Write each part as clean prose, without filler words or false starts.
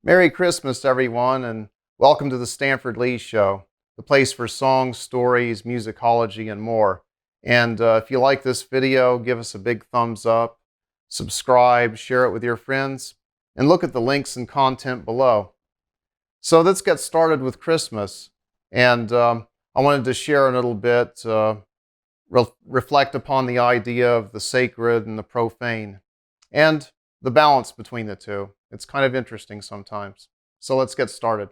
Merry Christmas, everyone, and welcome to the Stanford Lee Show, the place for songs, stories, musicology, and more. And if you like this video, give us a big thumbs up, subscribe, share it with your friends, and look at the links and content below. So let's get started with Christmas. And I wanted to share a little bit, reflect upon the idea of the sacred and the profane, and the balance between the two. It's kind of interesting sometimes. So let's get started.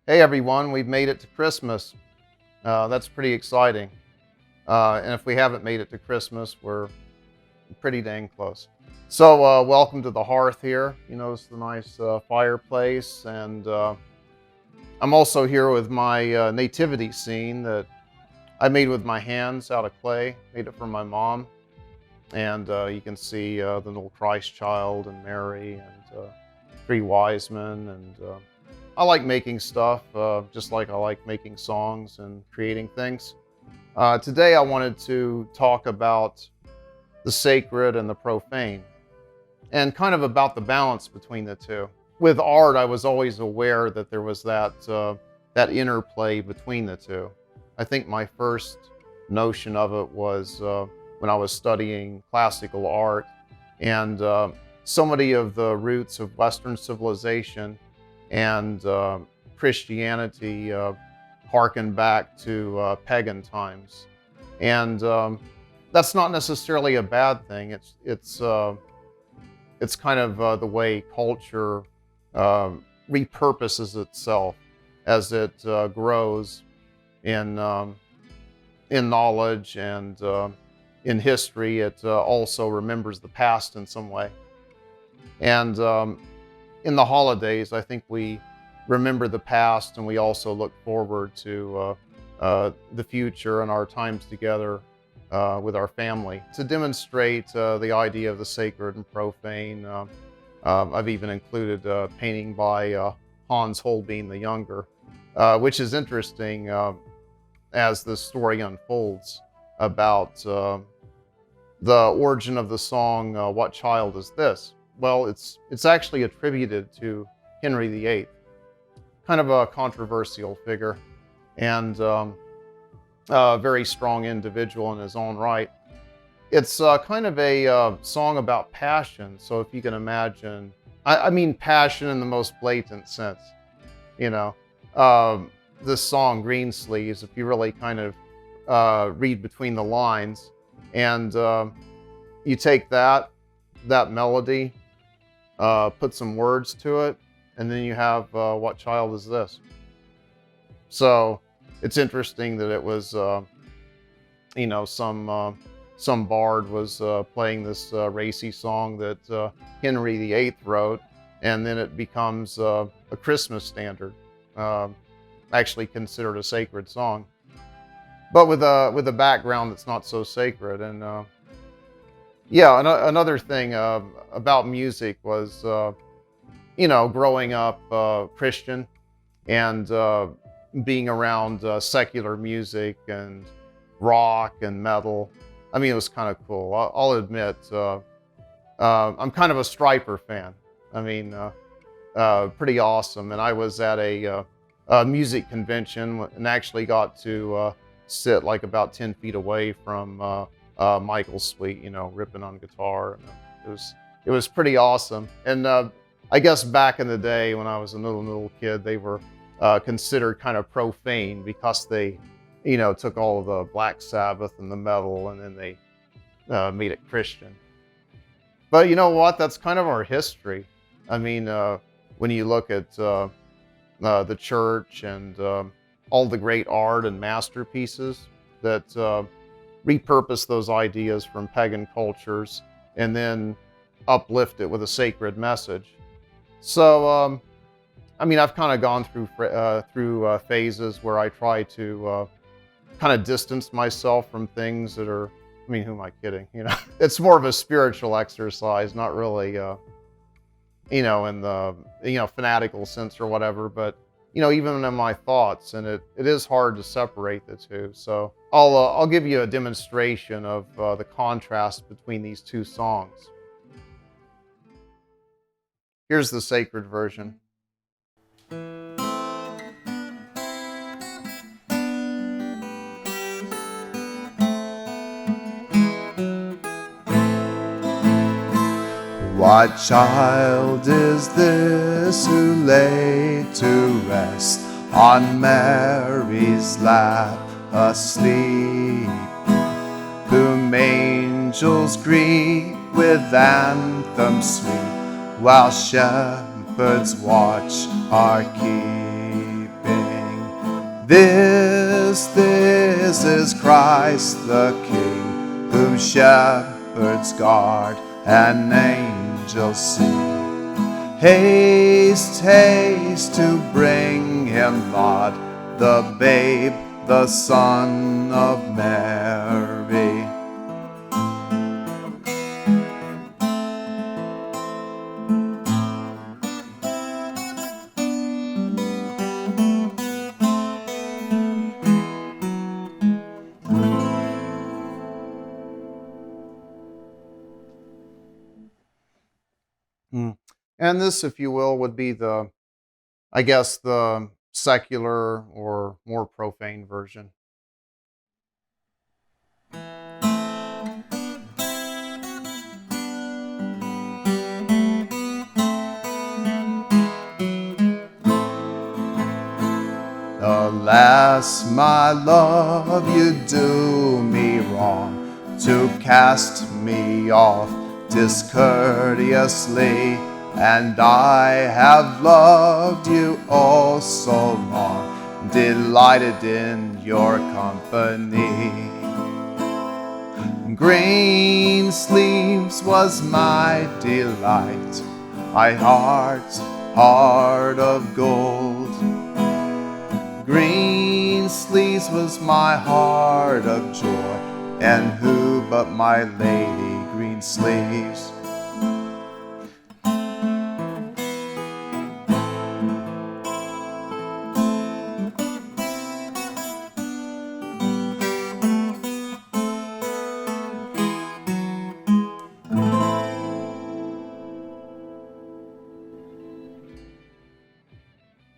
Hey everyone, we've made it to Christmas. That's pretty exciting. And if we haven't made it to Christmas, we're pretty dang close. So welcome to the hearth here. You notice the nice fireplace, and I'm also here with my nativity scene that I made with my hands out of clay. Made it for my mom. And you can see the little Christ child and Mary and three wise men. And I like making stuff, just like I like making songs and creating things. Today I wanted to talk about the sacred and the profane, and kind of about the balance between the two. With art, I was always aware that there was that interplay between the two. I think my first notion of it was when I was studying classical art, and so many of the roots of Western civilization and Christianity harken back to pagan times, and that's not necessarily a bad thing. It's kind of the way culture repurposes itself as it grows in knowledge and in history. It also remembers the past in some way, and in the holidays, I think we remember the past, and we also look forward to the future and our times together with our family. To demonstrate the idea of the sacred and profane, I've even included a painting by Hans Holbein the Younger, which is interesting as the story unfolds about the origin of the song, What Child Is This? Well, it's actually attributed to Henry VIII, kind of a controversial figure, and a very strong individual in his own right. It's kind of a song about passion. So if you can imagine, I mean passion in the most blatant sense, you know. This song, Greensleeves, if you really kind of read between the lines, and you take that melody, put some words to it, and then you have What Child Is This? So it's interesting that it was, some bard was playing this racy song that Henry VIII wrote, and then it becomes a Christmas standard, actually considered a sacred song, but with a background that's not so sacred. And yeah, another thing about music was growing up Christian and being around secular music and rock and metal, I mean, it was kind of cool. I'll admit, I'm kind of a Striper fan. I mean, pretty awesome. And I was at a music convention and actually got to sit like about 10 feet away from Michael's suite, ripping on guitar. And it was pretty awesome. And I guess back in the day when I was a little kid, they were considered kind of profane because they, took all of the Black Sabbath and the metal and then they made it Christian. But you know what? That's kind of our history. I mean, when you look at the church and all the great art and masterpieces that repurpose those ideas from pagan cultures and then uplift it with a sacred message. So, I mean, I've kind of gone through phases where I try to kind of distance myself from things that are, I mean, who am I kidding? It's more of a spiritual exercise, not really, in the, fanatical sense or whatever, but, even in my thoughts, and it is hard to separate the two. So I'll give you a demonstration of the contrast between these two songs. Here's the sacred version. What child is this who lay to rest on Mary's lap asleep, whom angels greet with anthems sweet, while shepherds watch are keeping? This is Christ the King, whom shepherds guard and angels sing. Haste, haste to bring him laud, the babe, the Son of Mary. And this, if you will, would be the secular or more profane version. Alas, my love, you do me wrong, to cast me off discourteously, and I have loved you all so long, delighted in your company. Greensleeves was my delight, my heart of gold. Greensleeves was my heart of joy, and who but my lady Greensleeves?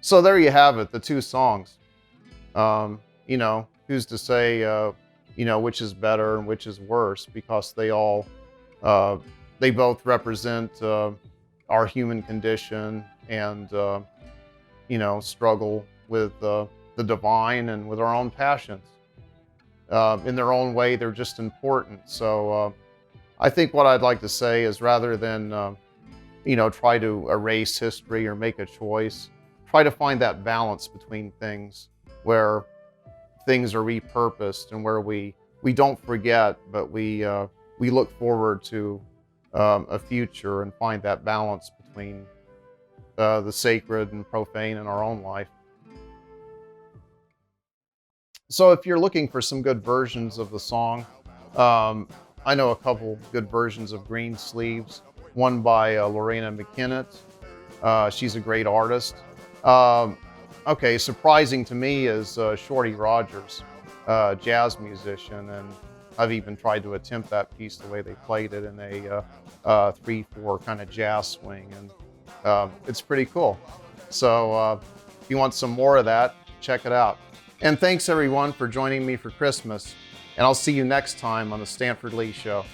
So there you have it, the two songs. Who's to say, which is better and which is worse, because they both represent our human condition and, struggle with the divine and with our own passions. In their own way, they're just important. So I think what I'd like to say is, rather than, try to erase history or make a choice, try to find that balance between things where things are repurposed and where we don't forget, but we look forward to a future and find that balance between the sacred and profane in our own life. So if you're looking for some good versions of the song, I know a couple good versions of Greensleeves, one by Lorena McKinnott She's a great artist. Um, okay, surprising to me is Shorty Rogers, jazz musician, and I've even tried to attempt that piece the way they played it in a 3/4 kind of jazz swing, and it's pretty cool. So if you want some more of that, check it out. And thanks everyone for joining me for Christmas, and I'll see you next time on the Stanford Lee Show.